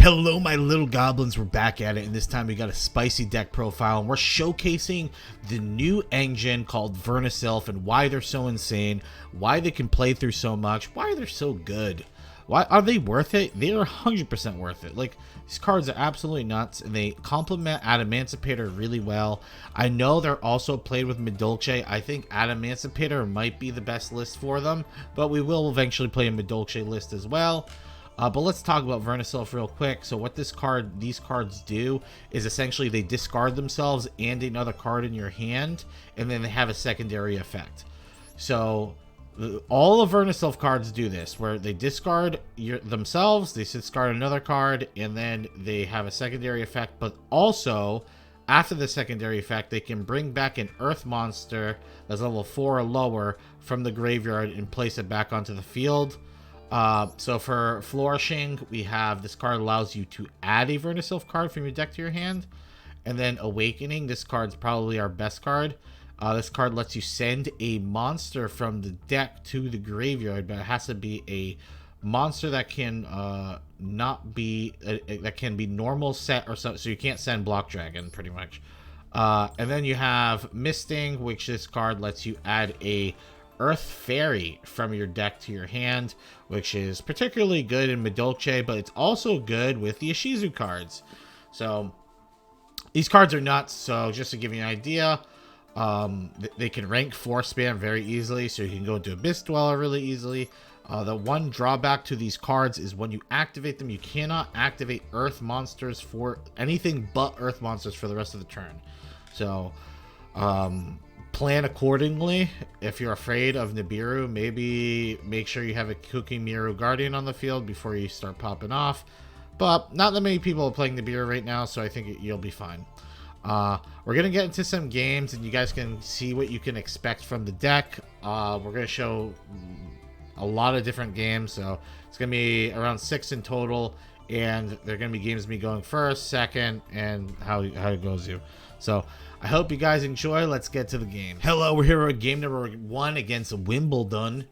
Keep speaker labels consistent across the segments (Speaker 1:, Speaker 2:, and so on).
Speaker 1: Hello, my little goblins. We're back at it, and this time we got a spicy deck profile, and we're showcasing the new engine called Vernusylph and why they're so insane, why they can play through so much, why they're so good. Why are they worth it? They are 100% worth it. Like, these cards are absolutely nuts, and they complement Adamancipator really well. I know they're also played with Medolce. I think Adamancipator might be the best list for them, but we will eventually play a Medolce list as well. But let's talk about Vernusylph real quick. So what these cards do is essentially they discard themselves and another card in your hand, and then they have a secondary effect. So all of Vernusylph cards do this, where they discard themselves, they discard another card, and then they have a secondary effect. But also, after the secondary effect, they can bring back an Earth monster that's level 4 or lower from the graveyard and place it back onto the field. So for Flourishing, we have this card allows you to add a Vernusylph card from your deck to your hand. And then Awakening, this card's probably our best card. This card lets you send a monster from the deck to the graveyard, but it has to be a monster that can not be that can be normal set or something. So you can't send Block Dragon, pretty much. And then you have Misting, which this card lets you add a Earth Fairy from your deck to your hand, which is particularly good in Medolce, but it's also good with the Ishizu cards. So these cards are nuts. So just to give you an idea, they can rank 4 spam very easily, so you can go into Abyss Dweller really easily. The one drawback to these cards is when you activate them, you cannot activate Earth monsters for anything but Earth monsters for the rest of the turn. So plan accordingly. If you're afraid of Nibiru, maybe make sure you have a Cooking Miru Guardian on the field before you start popping off. But not that many people are playing Nibiru right now, so I think you'll be fine. We're going to get into some games, and you guys can see what you can expect from the deck. We're going to show a lot of different games, so it's going to be around 6 in total, and they're going to be games me going first, second, and how it goes you. So I hope you guys enjoy. Let's get to the game. Hello, we're here at game number 1 against Wimbledon.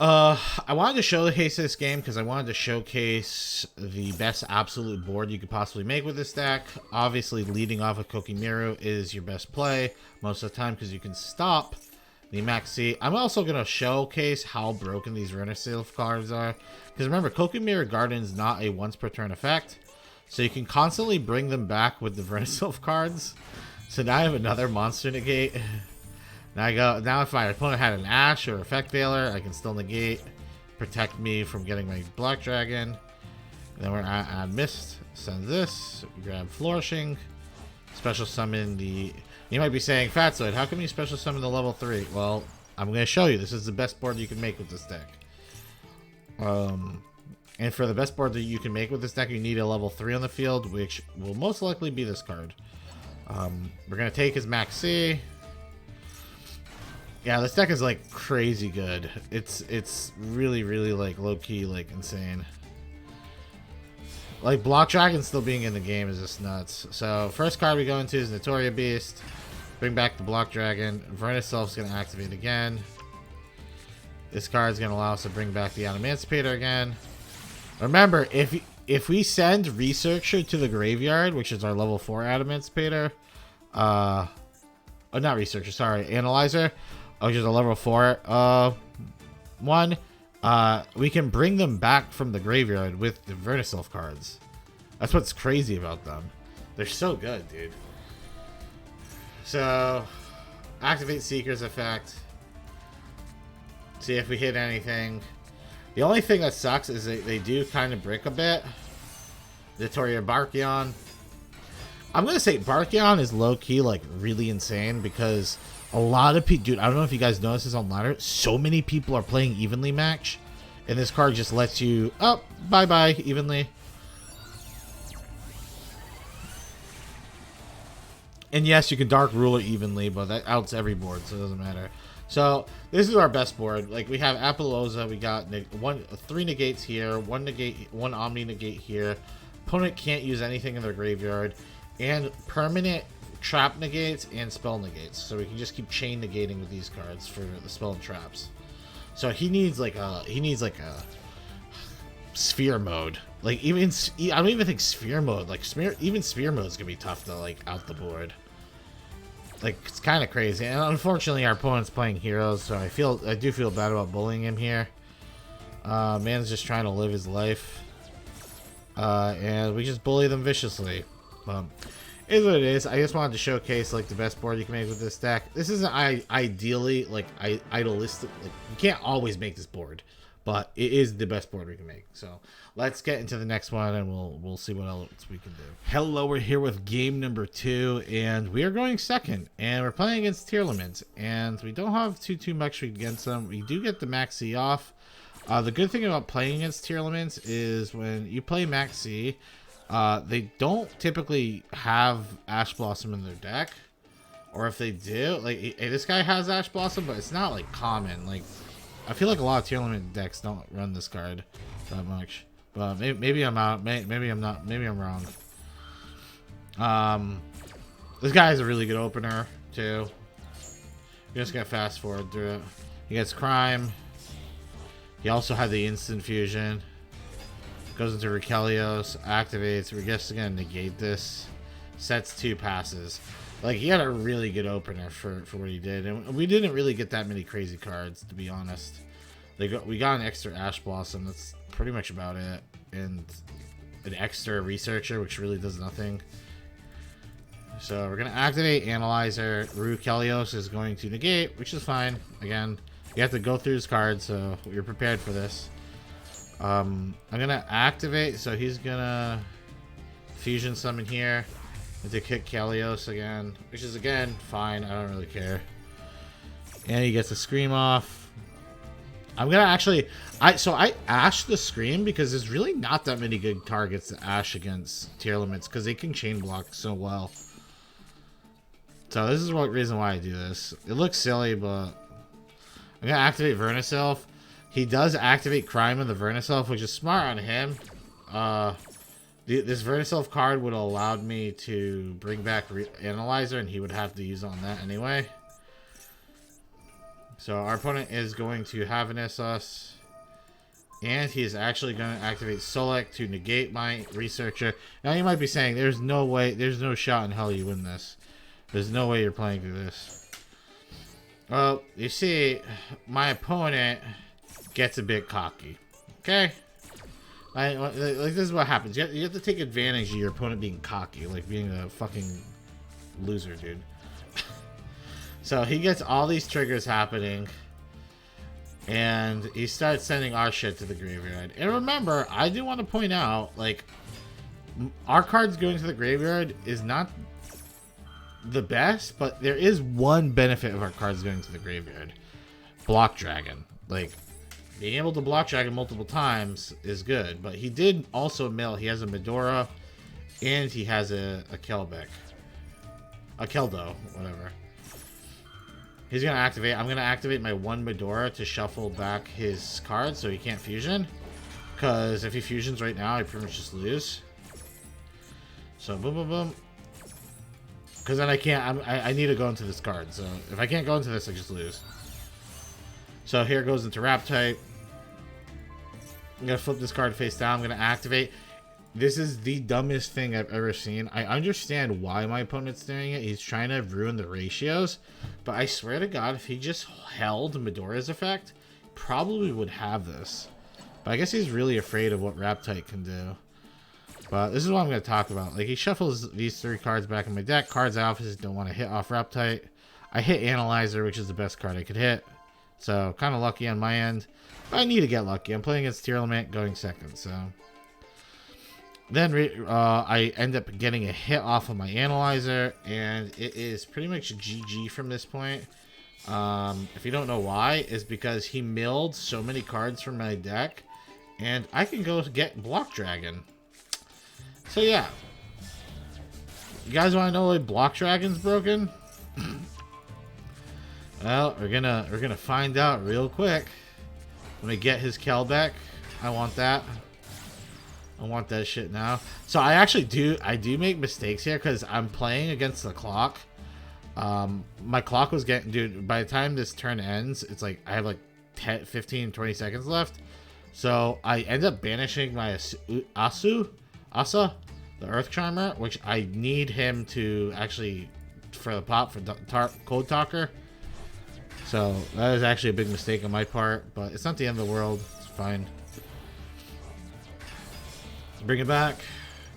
Speaker 1: I wanted to showcase this game because I wanted to showcase the best absolute board you could possibly make with this deck. Obviously, leading off with Cooking Miru is your best play most of the time because you can stop the Max C. I'm also going to showcase how broken these Vernusylph cards are. Because remember, Cooking Miru Guardian is not a once per turn effect. So you can constantly bring them back with the Vernusylph cards. So now I have another monster negate. Now if my opponent had an Ash or Effect Veiler, I can still negate, protect me from getting my Black Dragon. And then we're gonna add Mist, send this, grab Flourishing, special summon the... You might be saying, Fatsoid, how come you special summon the level 3? Well, I'm going to show you. This is the best board you can make with this deck. And for the best board that you can make with this deck, you need a level 3 on the field, which will most likely be this card. We're going to take his Max C. Yeah, this deck is like crazy good. It's really, really like low-key, like insane. Like Block Dragon still being in the game is just nuts. So first card we go into is Notoria Beast. Bring back the Block Dragon. Vernusylph's going to activate again. This card is going to allow us to bring back the Adamancipator again. Remember, if we send Researcher to the graveyard, which is our level 4 Adamancipator, oh, not Researcher, sorry, Analyzer, which is a level 4 one, we can bring them back from the graveyard with the Vernusylph cards. That's what's crazy about them. They're so good, dude. So, activate Seeker's effect. See if we hit anything. The only thing that sucks is they do kind of brick a bit. Notoria Barkion. I'm going to say Barkion is low-key, like, really insane because a lot of people... Dude, I don't know if you guys notice this online. So many people are playing Evenly Match. And this card just lets you... Oh, bye-bye, Evenly. And yes, you can Dark Ruler Evenly, but that outs every board, so it doesn't matter. So, this is our best board. Like, we have Apollousa, we got 3 negates here, 1 Omni negate here. Opponent can't use anything in their graveyard. And permanent trap negates and spell negates. So we can just keep chain negating with these cards for the spell and traps. So he needs like a sphere mode. Like I don't even think sphere mode. Like even sphere mode is gonna be tough to like out the board. Like it's kind of crazy. And unfortunately, our opponent's playing heroes, so I do feel bad about bullying him here. Man's just trying to live his life, and we just bully them viciously. Is what it is. I just wanted to showcase like the best board you can make with this deck. This isn't ideally like idealistic. Like you can't always make this board, but it is the best board we can make. So let's get into the next one, and we'll see what else we can do. Hello, we're here with game number 2, and we are going second, and we're playing against tier limits, and we don't have too much against them. We do get the max C off. The good thing about playing against tier limits is when you play max C, they don't typically have Ash Blossom in their deck, or if they do, like this guy has Ash Blossom, but it's not like common. Like I feel like a lot of tier limit decks don't run this card that much, but maybe I'm out. Maybe I'm not. Maybe I'm wrong. This guy is a really good opener too. You just gotta fast forward through it. He gets Crime. He also had the instant fusion. Goes into Rikelios, activates. We're just gonna negate this. Sets 2 passes. Like he had a really good opener for what he did, and we didn't really get that many crazy cards, to be honest. We got an extra Ash Blossom. That's pretty much about it, and an extra Researcher, which really does nothing. So we're gonna activate Analyzer. Rikelios is going to negate, which is fine. Again, you have to go through his cards, so you're prepared for this. I'm gonna activate, so he's gonna fusion summon here into kick Kalios again, which is again fine. I don't really care. And he gets a Scream off. I'm gonna actually I ash the Scream because there's really not that many good targets to ash against tier limits because they can chain block so well. So this is what reason why I do this. It looks silly, but I'm gonna activate Vernusylph. He does activate Crime in the Vernusylph, which is smart on him. This Vernusylph card would have allowed me to bring back Analyzer, and he would have to use on that anyway. So our opponent is going to Havernus us, and he is actually going to activate Solek to negate my Researcher. Now you might be saying, there's no way, there's no shot in hell you win this. There's no way you're playing through this. Well, you see, my opponent gets a bit cocky. Okay? Like this is what happens. You have to take advantage of your opponent being cocky, like being a fucking loser, dude. So he gets all these triggers happening, and he starts sending our shit to the graveyard. And remember, I do want to point out, like, our cards going to the graveyard is not the best, but there is one benefit of our cards going to the graveyard. Block Dragon. Like, being able to block Dragon multiple times is good, but he did also mill. He has a Medora, and he has a Kelbeck. A Keldo, whatever. He's going to activate. I'm going to activate my one Medora to shuffle back his cards so he can't fusion. Because if he fusions right now, I pretty much just lose. So, boom, boom, boom. Because then I can't, I need to go into this card. So, if I can't go into this, I just lose. So, here goes into Wrap Type. I'm going to flip this card face down. I'm going to activate. This is the dumbest thing I've ever seen. I understand why my opponent's doing it. He's trying to ruin the ratios. But I swear to God, if he just held Medora's effect, probably would have this. But I guess he's really afraid of what Raptite can do. But this is what I'm going to talk about. Like, he shuffles these 3 cards back in my deck. Cards I obviously don't want to hit off Raptite. I hit Analyzer, which is the best card I could hit. So, kind of lucky on my end. But I need to get lucky. I'm playing against Tier Element, going second, so... Then I end up getting a hit off of my Analyzer, and it is pretty much GG from this point. If you don't know why, it's because he milled so many cards from my deck, and I can go get Block Dragon. So yeah, you guys want to know why Block Dragon's broken? Well, we're gonna find out real quick. Let me get his Kelbeck. I want that. I want that shit now. So I actually do make mistakes here because I'm playing against the clock. My clock was getting, dude, by the time this turn ends, it's like I have like 10, 15, 20 seconds left. So I end up banishing my Asa, the Earth Charmer, which I need him to actually for the pop for Cold Talker. So that is actually a big mistake on my part, but it's not the end of the world. It's fine. Bring it back.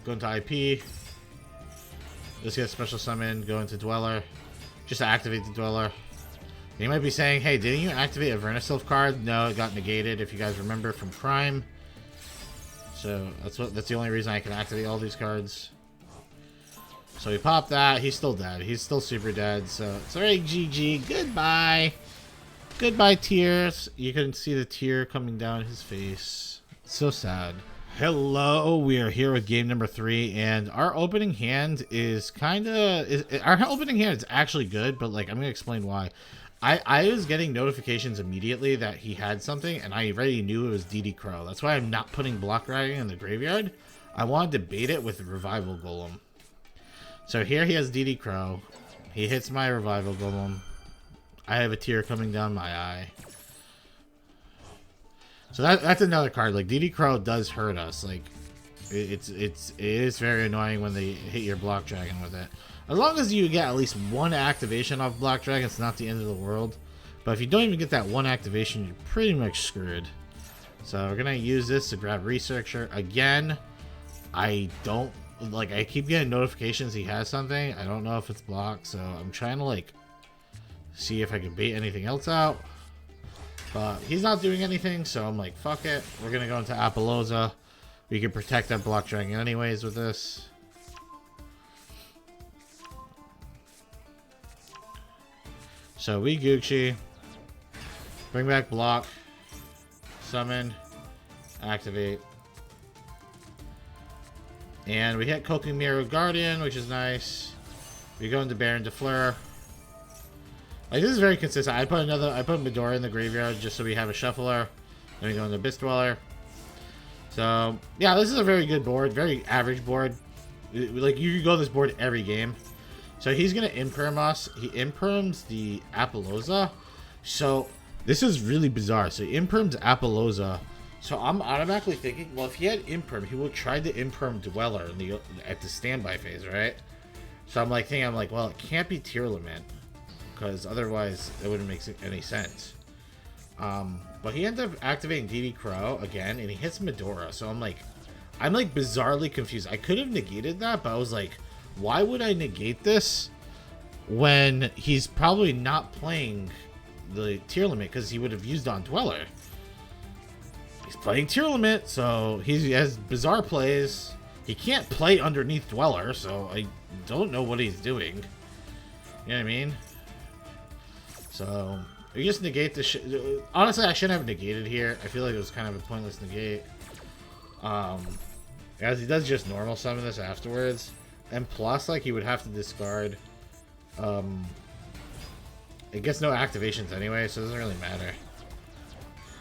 Speaker 1: Go into IP. Let's get special summon. Go into Dweller. Just to activate the Dweller. You might be saying, hey, didn't you activate a Vernusylph card? No, it got negated, if you guys remember, from Prime. So that's the only reason I can activate all these cards. So we pop that. He's still dead. He's still super dead. So it's alright, GG. Goodbye. Goodbye, tears. You can see the tear coming down his face. It's so sad. Hello, we are here with game number 3, and our opening hand is our opening hand is actually good, but like I'm gonna explain why. I was getting notifications immediately that he had something, and I already knew it was DD Crow. That's why I'm not putting Block Dragon in the graveyard. I wanted to bait it with Revival Golem. So here he has DD Crow. He hits my Revival Golem. I have a tear coming down my eye. So that's another card. Like, DD Crow does hurt us. Like, it is very annoying when they hit your Block Dragon with it. As long as you get at least one activation off Block Dragon, it's not the end of the world. But if you don't even get that one activation, you're pretty much screwed. So we're gonna use this to grab Researcher again. I keep getting notifications he has something. I don't know if it's blocked, so I'm trying to like see if I can bait anything else out. But he's not doing anything, so I'm like, fuck it. We're gonna go into Apollousa. We can protect that Block Dragon anyways with this. So we Gucci. Bring back block. Summon. Activate. And we hit Kokumiru Guardian, which is nice. We go into Baron de Fleur. Like, this is very consistent. I put Medora in the graveyard just so we have a shuffler. Then we go into Abyss Dweller. So yeah, this is a very good board, very average board. Like, you can go this board every game. So he's gonna imperm us. He imperms the Apollousa. So this is really bizarre. So he imperms Apollousa. So I'm automatically thinking, well, if he had imperm, he would try to imperm Dweller at the standby phase, right? So I'm like, well, it can't be Tearlament, because otherwise it wouldn't make any sense. But he ended up activating DD Crow again, and he hits Medora. So I'm like bizarrely confused. I could have negated that, but I was like, why would I negate this when he's probably not playing the Tearlament, because he would have used on Dweller. He's playing Tearlament, so he has bizarre plays. He can't play underneath Dweller, so I don't know what he's doing. You know what I mean? So we just negate the shit. Honestly, I shouldn't have negated here. I feel like it was kind of a pointless negate. As he does just normal summon this afterwards. And plus, like, he would have to discard. It gets no activations anyway, so it doesn't really matter.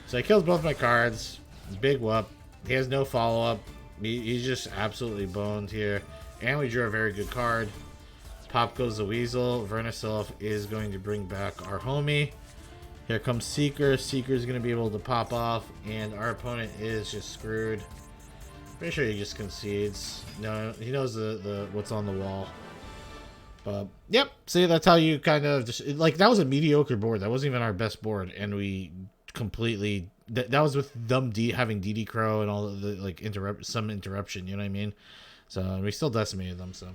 Speaker 1: So he kills both my cards. Big whoop. He has no follow-up. He's just absolutely boned here. And we drew a very good card. Pop goes the Weasel. Vernusylph is going to bring back our homie. Here comes Seeker. Seeker's going to be able to pop off. And our opponent is just screwed. Pretty sure he just concedes. No, he knows the what's on the wall. But yep, see, that's how you kind of just, like, that was a mediocre board. That wasn't even our best board, and we completely that was with them having DD Crow and all the like some interruption. You know what I mean? So we still decimated them. So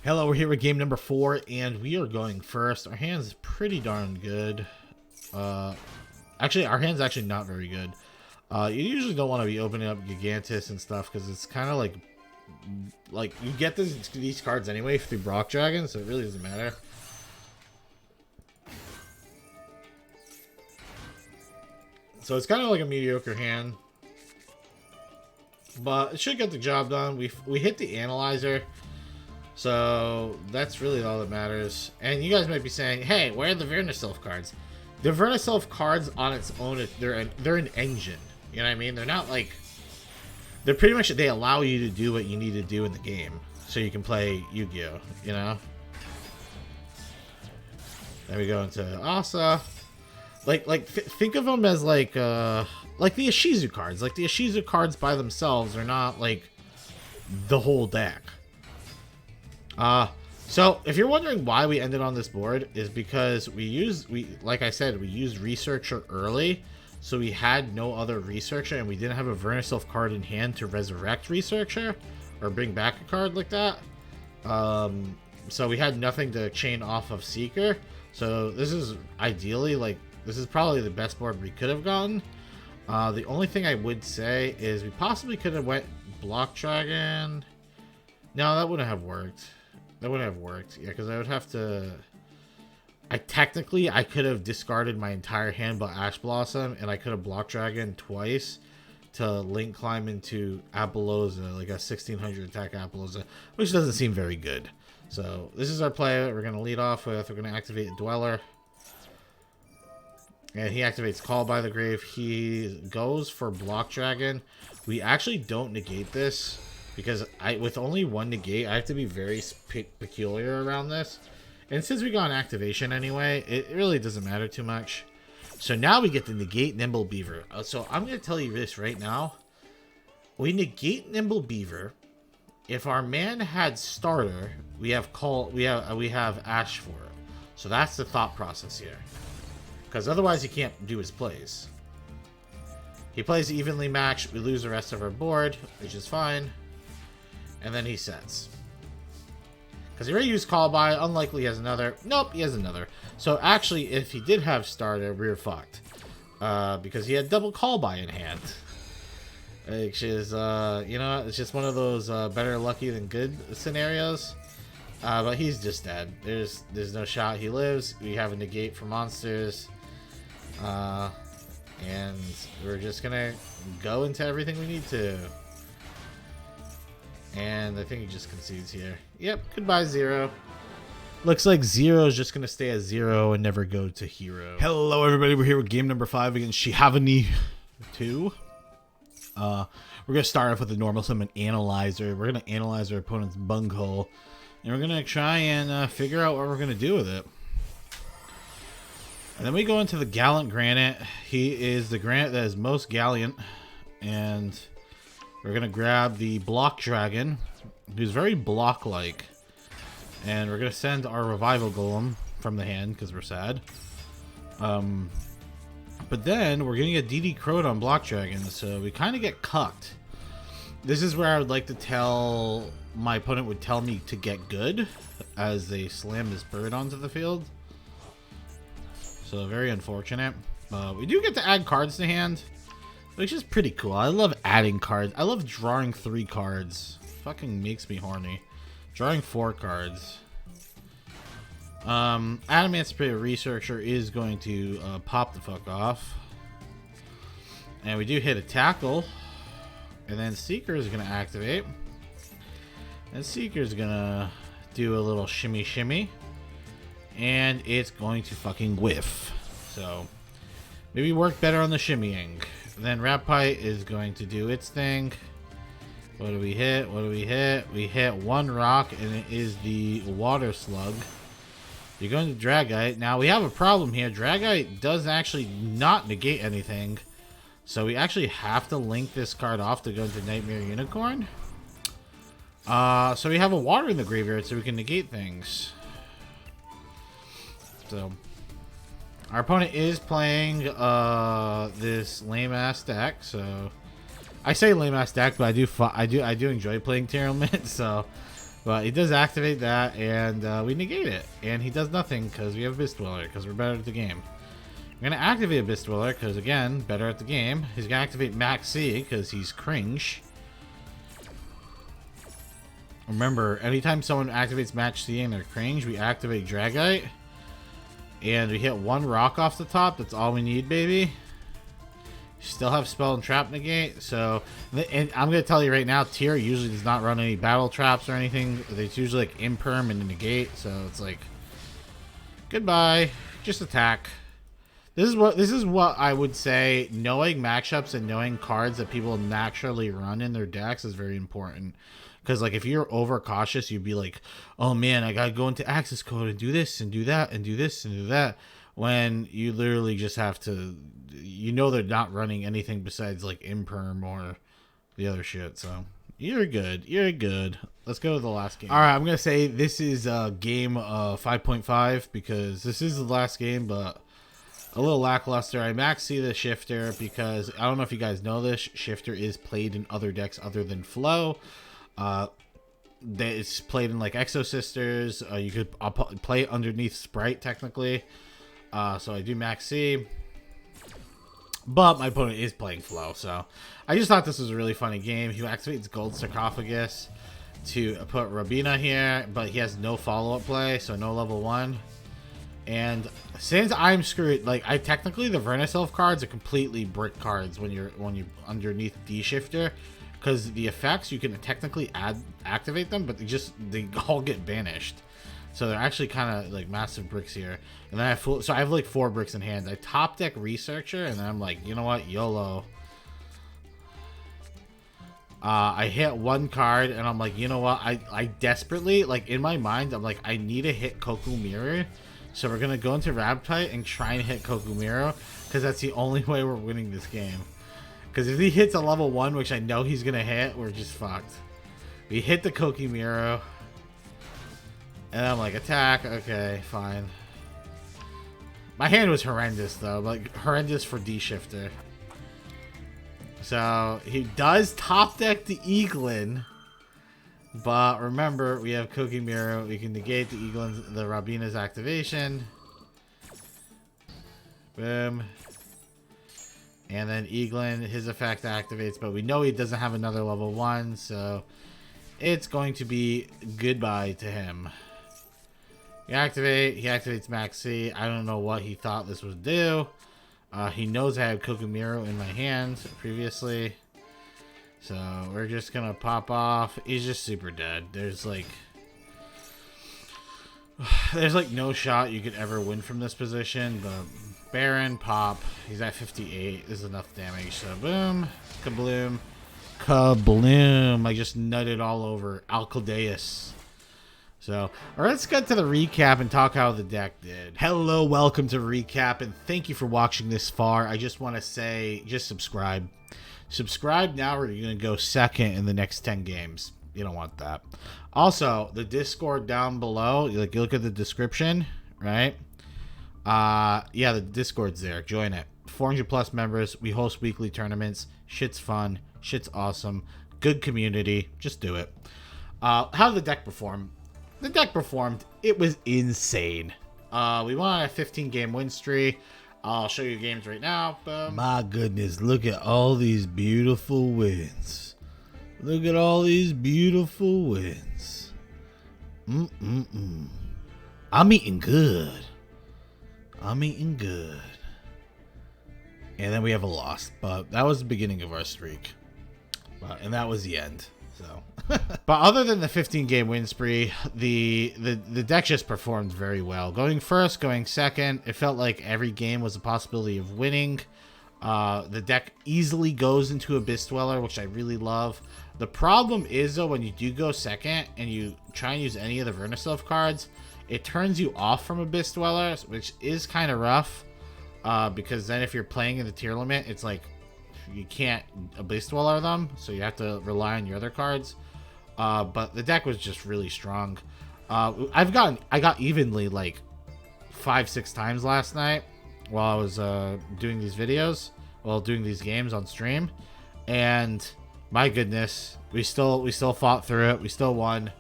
Speaker 1: hello, we're here with game number 4, and we are going first. Our hand's pretty darn good. Actually, our hand's actually not very good. You usually don't want to be opening up Gigantus and stuff, because it's kind of like you get these cards anyway through Block Dragon, so it really doesn't matter. So it's kind of like a mediocre hand, but it should get the job done. We hit the Analyzer, so that's really all that matters. And you guys might be saying, hey, where are the Vernusylph cards? The Vernusylph cards on its own, they're an engine. You know what I mean? They're not like... They're pretty much... They allow you to do what you need to do in the game. So you can play Yu-Gi-Oh! You know? Then we go into Asa. Think of them as like the Ishizu cards. Like the Ishizu cards by themselves are not like the whole deck. So if you're wondering why we ended on this board, is because like I said, we used Researcher early, so we had no other Researcher, and we didn't have a Vernusylph card in hand to resurrect Researcher or bring back a card like that. So we had nothing to chain off of Seeker. So this is ideally like, this is probably the best board we could have gotten. The only thing I would say is we possibly could have went Block Dragon. No, that wouldn't have worked. That wouldn't have worked. Yeah, because I would have to... I could have discarded my entire hand but Ash Blossom, and I could have Block Dragon twice to link climb into Apollousa, like a 1600 attack Apollousa, which doesn't seem very good. So this is our play. We're going to lead off with, we're going to activate Dweller. And he activates Call by the Grave. He goes for Block Dragon. We actually don't negate this, because with only one negate, I have to be very peculiar around this. And since we got an activation anyway, it really doesn't matter too much. So now we get to negate Nimble Beaver. So I'm going to tell you this right now. We negate Nimble Beaver. If our man had Starter, we have Ash for it. So that's the thought process here. Because otherwise he can't do his plays. He plays evenly matched. We lose the rest of our board, which is fine. And then he sets. Because he already used Call By. Unlikely he has another. Nope, he has another. So actually, if he did have Starter, we're fucked. Because he had double Call By in hand. Which is, you know, it's just one of those better lucky than good scenarios. But he's just dead. There's no shot he lives. We have a negate for monsters. And we're just gonna go into everything we need to. And I think he just concedes here. Yep, goodbye, Zero. Looks like Zero is just going to stay at 0 and never go to hero. Hello, everybody. We're here with game number 5 against Shihavani 2. We're going to start off with the normal summon Analyzer. We're going to analyze our opponent's bunghole. And we're going to try and figure out what we're going to do with it. And then we go into the Gallant Granite. He is the Granite that is most gallant. And we're going to grab the Block Dragon, who's very block-like. And we're going to send our Revival Golem from the hand, because we're sad. But then we're getting a DD Crowed on Block Dragon, so we kind of get cucked. This is where I would like to tell... My opponent would tell me to get good, as they slam this bird onto the field. So very unfortunate. We do get to add cards to hand, which is pretty cool. I love adding cards. I love drawing 3 cards. Fucking makes me horny. Drawing 4 cards. Adamancipator Researcher is going to pop the fuck off. And we do hit a tackle. And then Seeker is going to activate. And Seeker is going to do a little shimmy shimmy. And it's going to fucking whiff. So maybe work better on the shimmying. Then Rapite is going to do its thing. What do we hit? What do we hit? We hit 1 rock, and it is the Water Slug. You're going to Dragite. Now, we have a problem here. Dragite does actually not negate anything. So we actually have to link this card off to go into Nightmare Unicorn. So we have a water in the graveyard so we can negate things. So our opponent is playing this lame-ass deck, so... I say lame-ass deck, but I do enjoy playing Tearlament, so... But he does activate that, and we negate it. And he does nothing, because we have Abyss Dweller, because we're better at the game. I'm going to activate Abyss Dweller, because, again, better at the game. He's going to activate Max C, because he's cringe. Remember, anytime someone activates Max C and they're cringe, we activate Dragite. And we hit 1 rock off the top. That's all we need, baby. Still have Spell and Trap negate. So, and I'm going to tell you right now, Tier usually does not run any battle traps or anything. It's usually like Imperm and a negate. So it's like, goodbye. Just attack. This is what I would say. Knowing matchups and knowing cards that people naturally run in their decks is very important. Because, like, if you're overcautious, you'd be like, oh, man, I got to go into access code and do this and do that and do this and do that. when you literally just have to, you know, they're not running anything besides like Imperm or the other shit. So you're good. You're good. Let's go to the last game. All right, I'm gonna say this is game 5.5 because this is the last game, but a little lackluster. I max see the Shifter because I don't know if you guys know this. Shifter is played in other decks other than Flow. It's played in like Exo Sisters. You could play it underneath Sprite technically. So I do max C. But my opponent is playing Flow, so I just thought this was a really funny game. He activates Gold Sarcophagus to put Rabina here, but he has no follow-up play, so no level 1. And since I'm screwed, like I technically the Vernusylph cards are completely brick cards when you're underneath D Shifter, because the effects you can technically activate them, but they all get banished. So they're actually kind of like massive bricks here. And then I have like 4 bricks in hand. I top deck Researcher, and then I'm like, you know what, YOLO. I hit 1 card, and I'm like, you know what, I desperately, like in my mind, I'm like, I need to hit Koku Mirror. So we're going to go into Rabtite and try and hit Koku Mirror, because that's the only way we're winning this game. Because if he hits a level 1, which I know he's going to hit, we're just fucked. We hit the Koku Mirror. And I'm like, attack. Okay, fine. My hand was horrendous, though. Like, horrendous for D-Shifter. So, he does top deck the Eaglin. But remember, we have Kokimiro. We can negate the Eaglin's, the Rabina's activation. Boom. And then Eaglin, his effect activates. But we know he doesn't have another level 1. So, it's going to be goodbye to him. He activates Max C. I don't know what he thought this would do. He knows I had Kokumiro in my hand previously. So we're just gonna pop off. He's just super dead. There's like no shot you could ever win from this position, but Baron, pop. He's at 58. This is enough damage. So boom, kabloom, kabloom. I just nutted all over Alcaldeus. So, let's get to the recap and talk how the deck did. Hello, welcome to Recap, and thank you for watching this far. I just want to say, just subscribe. Subscribe now or you're going to go second in the next 10 games. You don't want that. Also, the down below, like you look at the description, right? Yeah, the Discord's there. Join it. 400 plus members. We host weekly tournaments. Shit's fun. Shit's awesome. Good community. Just do it. How did the deck perform? The deck performed. It was insane. We went on a 15-game win streak. I'll show you games right now. Boom. My goodness, look at all these beautiful wins. Look at all these beautiful wins. I'm eating good. I'm eating good. And then we have a loss, but that was the beginning of our streak. And that was the end. So, but other than the 15-game win spree, the deck just performed very well. Going first, going second, it felt like every game was a possibility of winning. The deck easily goes into Abyss Dweller, which I really love. The problem is, though, when you do go second and you try and use any of the Vernusylph cards, it turns you off from Abyss Dweller, which is kind of rough. Because then if you're playing in the tier limit, it's like you can't Abyss Dweller them, so you have to rely on your other cards. But the deck was just really strong. I got evenly like 5-6 times last night while I was doing these videos, doing these games on stream, and my goodness, we still fought through it. We still won.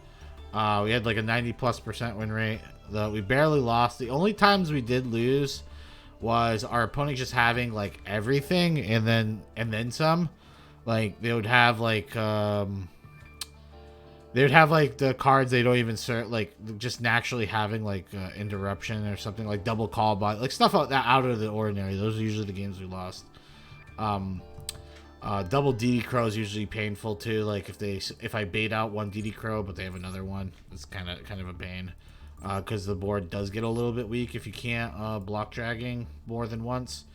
Speaker 1: We had like a 90+% win rate. We barely lost. The only times we did lose was our opponent just having like everything and then some. Like they would have like the cards they don't even serve, like just naturally having like interruption or something, like double call by, like stuff like that out of the ordinary. Those are usually the games we lost. Double DD Crow is usually painful too. Like if I bait out one DD Crow but they have another one, it's kind of a pain. Because the board does get a little bit weak if you can't block dragging more than once.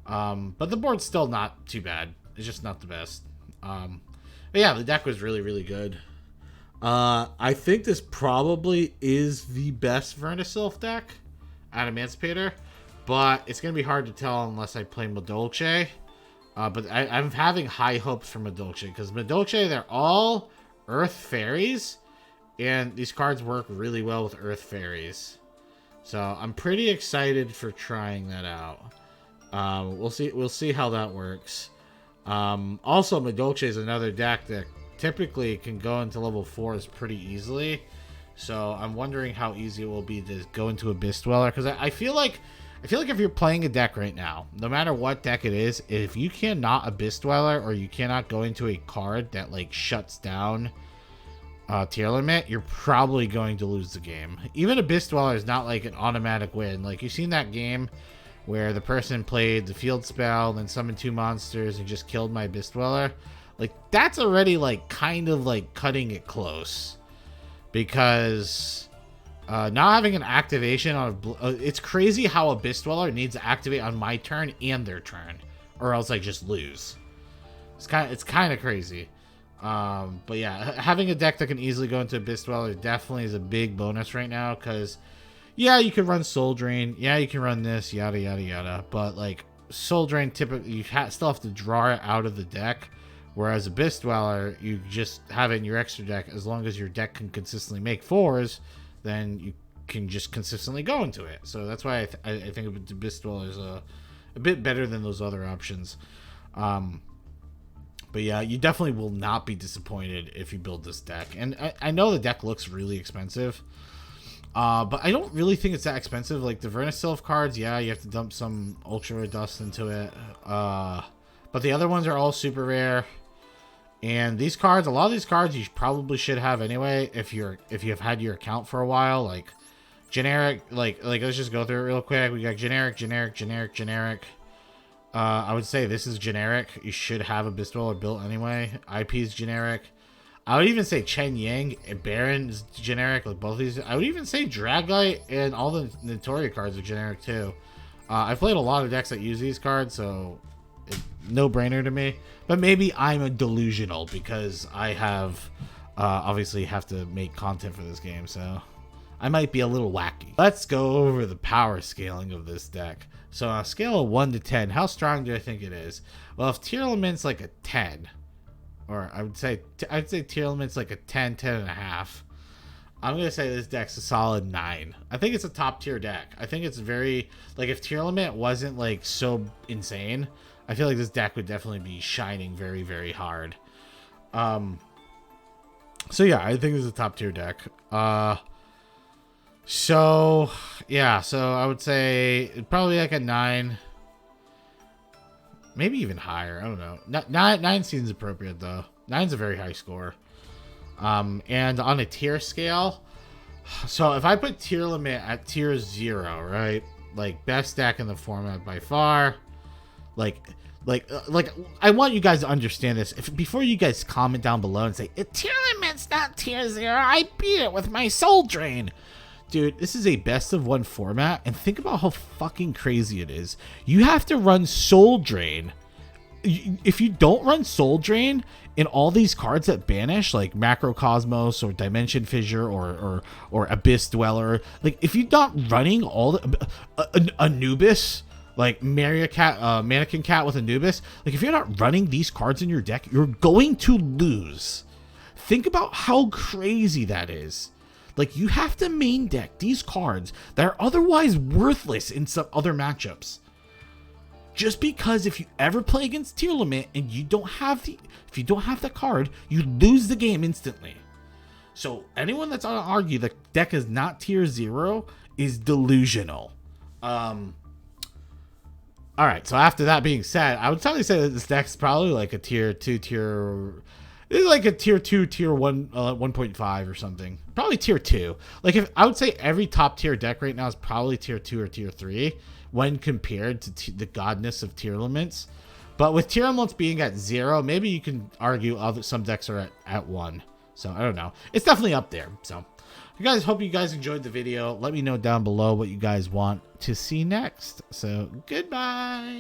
Speaker 1: But the board's still not too bad. It's just not the best. But yeah, the deck was really, really good. I think this probably is the best Vernusylph deck, Adamancipator. but it's going to be hard to tell unless I play Madolche. But I'm having high hopes for Madolche, because Madolche, they're all Earth Fairies, and these cards work really well with Earth Fairies. So I'm pretty excited for trying that out. We'll see how that works. Also, Madolche is another deck that typically can go into level 4s pretty easily. So I'm wondering how easy it will be to go into Abyss Dweller, because I feel like if you're playing a deck right now, no matter what deck it is, if you cannot Abyss Dweller, or you cannot go into a card that like shuts down tier limit, you're probably going to lose the game. Even Abyss Dweller is not like an automatic win. Like, you've seen that game where the person played the field spell, then summoned 2 monsters and just killed my Abyss Dweller. Like, that's already like kind of like cutting it close, because not having an activation on it's crazy how Abyss Dweller needs to activate on my turn and their turn, or else I just lose. It's kind of crazy. But yeah, having a deck that can easily go into Abyss Dweller definitely is a big bonus right now, because yeah, you can run Soul Drain, yeah, you can run this, yada yada yada, but like Soul Drain, typically you still have to draw it out of the deck, whereas Abyss Dweller, you just have it in your extra deck. As long as your deck can consistently make 4s, then you can just consistently go into it. So that's why I think Abyss Dweller is a bit better than those other options. But yeah, you definitely will not be disappointed if you build this deck. And I know the deck looks really expensive, but I don't really think it's that expensive. Like the Vernusylph cards, yeah, you have to dump some ultra rare dust into it. But the other ones are all super rare. And these cards, a lot of these cards you probably should have anyway if you've had your account for a while. Like generic, like let's just go through it real quick. We got generic, generic, generic, generic. I would say this is generic. You should have a Abyss Dweller built anyway. IP is generic. I would even say Chen Yang and Baron is generic. Like both of these. I would even say Dragite and all the Notoria cards are generic too. I've played a lot of decks that use these cards, so no brainer to me. But maybe I'm delusional because I have obviously have to make content for this game, so I might be a little wacky. Let's go over the power scaling of this deck. So on a scale of 1 to 10, how strong do I think it is? Well, if tier element's like a 10, or I'd say tier element's like a 10, 10 and a half, I'm going to say this deck's a solid 9. I think it's a top tier deck. I think it's very, like, if tier element wasn't like so insane, I feel like this deck would definitely be shining very, very hard. So yeah, I think this is a top tier deck. So yeah, so I would say probably like a 9, maybe even higher. I don't know. 9 seems appropriate though. 9's a very high score. And on a tier scale, so if I put tier limit at tier 0, right? Like best deck in the format by far. Like I want you guys to understand this. Before you guys comment down below and say tier limit's not tier 0, I beat it with my Soul Drain. Dude, this is a best of 1 format, and think about how fucking crazy it is. You have to run Soul Drain. If you don't run Soul Drain in all these cards that banish, like Macrocosmos or Dimension Fissure or Abyss Dweller, like if you're not running all the Anubis, like Mannequin Cat with Anubis, like if you're not running these cards in your deck, you're going to lose. Think about how crazy that is. Like, you have to main deck these cards that are otherwise worthless in some other matchups. Just because if you ever play against tier limit and you don't have the card, you lose the game instantly. So anyone that's gonna argue the deck is not tier 0 is delusional. Alright, so after that being said, I would totally say that this deck's probably like a tier 2, this is like a tier 2, tier 1, 1.5 or something. Probably tier 2. Like, if I would say every top tier deck right now is probably tier 2 or tier 3 when compared to the godness of tier limits. But with tier limits being at 0, maybe you can argue some decks are at 1. So I don't know. It's definitely up there. So you guys, hope you guys enjoyed the video. Let me know down below what you guys want to see next. So goodbye.